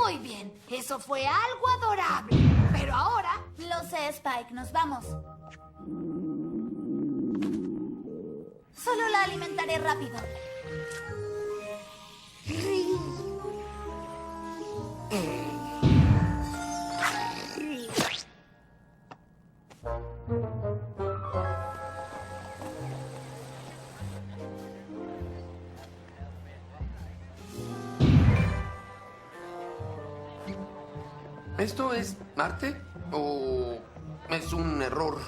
Muy bien, eso fue algo adorable. Pero ahora... Lo sé, Spike, nos vamos. Solo la alimentaré rápido. ¿Esto es arte o es un error?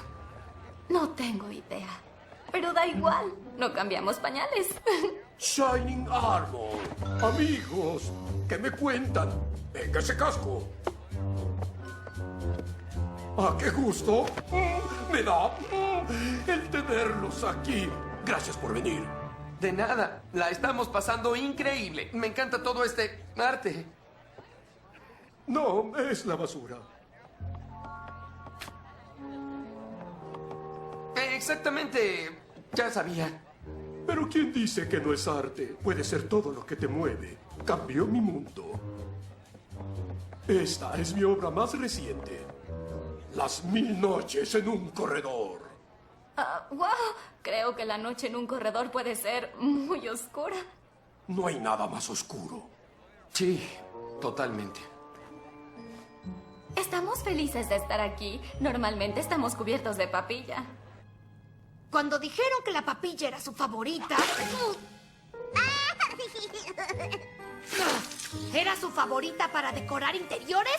No tengo idea. Pero da igual. No cambiamos pañales. Shining Armor. Amigos, ¿qué me cuentan? Venga ese casco. ¡Ah, qué gusto! Me da el tenerlos aquí. Gracias por venir. De nada. La estamos pasando increíble. Me encanta todo este arte. No, es la basura. Exactamente. Ya sabía. Pero ¿quién dice que no es arte? Puede ser todo lo que te mueve. Cambió mi mundo. Esta es mi obra más reciente. Las 1000 noches en un corredor. ¡Wow! Creo que la noche en un corredor puede ser muy oscura. No hay nada más oscuro. Sí, totalmente. Estamos felices de estar aquí. Normalmente estamos cubiertos de papilla. Cuando dijeron que la papilla era su favorita... ¿Era su favorita para decorar interiores?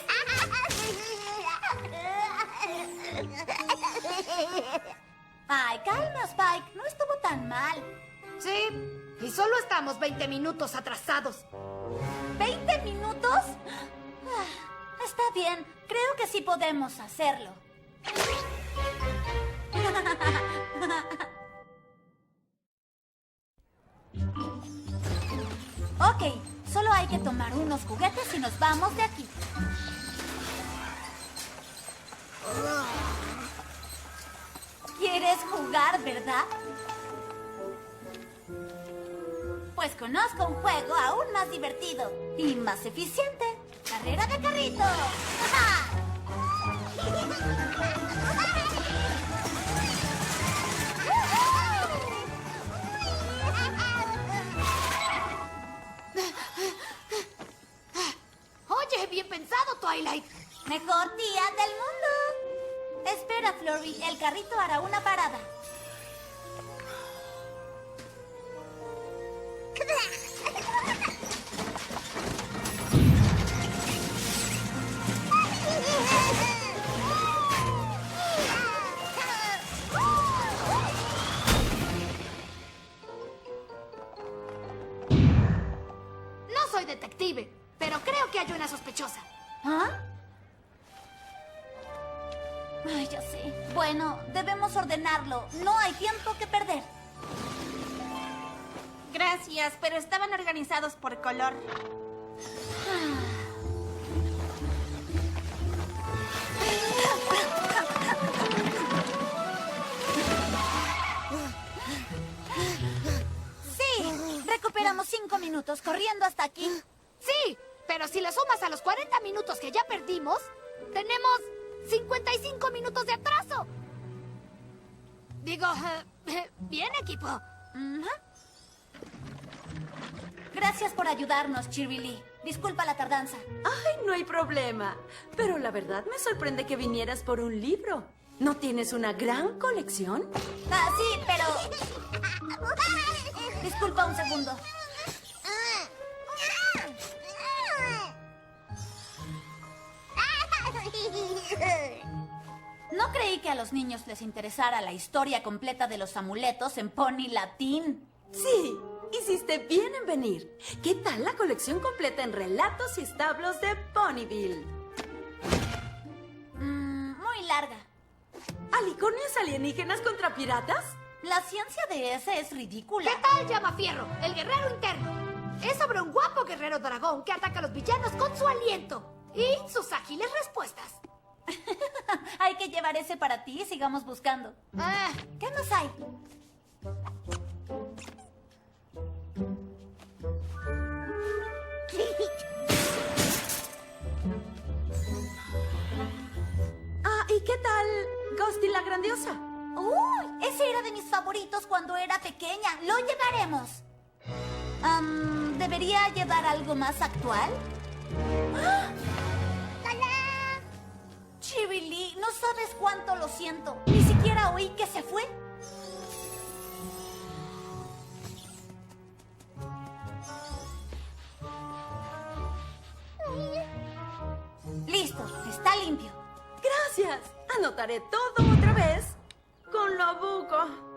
Ay, calma, Spike. No estuvo tan mal. Sí, y solo estamos 20 minutos atrasados. ¿20 minutos? Ah, está bien. Creo que sí podemos hacerlo. Ok, solo hay que tomar unos juguetes y nos vamos de aquí. ¿Quieres jugar, verdad? Pues conozco un juego aún más divertido y más eficiente. ¡Carrera de carrito! Oye, bien pensado, Twilight. ¡Mejor día del mundo! Espera, Flurry. El carrito hará una parada. No soy detective, pero creo que hay una sospechosa. ¿Ah? Ay, ya sé. Bueno, debemos ordenarlo. No hay tiempo que perder. Gracias, pero estaban organizados por color. Sí, recuperamos 5 minutos corriendo hasta aquí. Sí, pero si le sumas a los 40 minutos que ya perdimos, tenemos 55 minutos de atraso. Digo, bien, equipo. Ujú. Gracias por ayudarnos, Cheery Lee. Disculpa la tardanza. Ay, no hay problema. Pero la verdad me sorprende que vinieras por un libro. ¿No tienes una gran colección? Ah, sí, pero... Disculpa un segundo. No creí que a los niños les interesara la historia completa de los amuletos en Pony Latín. Sí, hiciste bien en venir. ¿Qué tal la colección completa en relatos y establos de Ponyville? Muy larga. ¿Alicornios alienígenas contra piratas? La ciencia de ese es ridícula. ¿Qué tal, Llamafierro? El guerrero interno. Es sobre un guapo guerrero dragón que ataca a los villanos con su aliento y sus ágiles respuestas. Hay que llevar ese para ti y sigamos buscando. ¿Qué más hay? Krusty la Grandiosa. ¡Uy! Ese era de mis favoritos cuando era pequeña. Lo llevaremos. ¿Debería llevar algo más actual? ¡Ah! Cherry Lee, no sabes cuánto lo siento. Ni siquiera oí que se fue. Listo, está limpio. Gracias. Anotaré todo otra vez con Lobuco.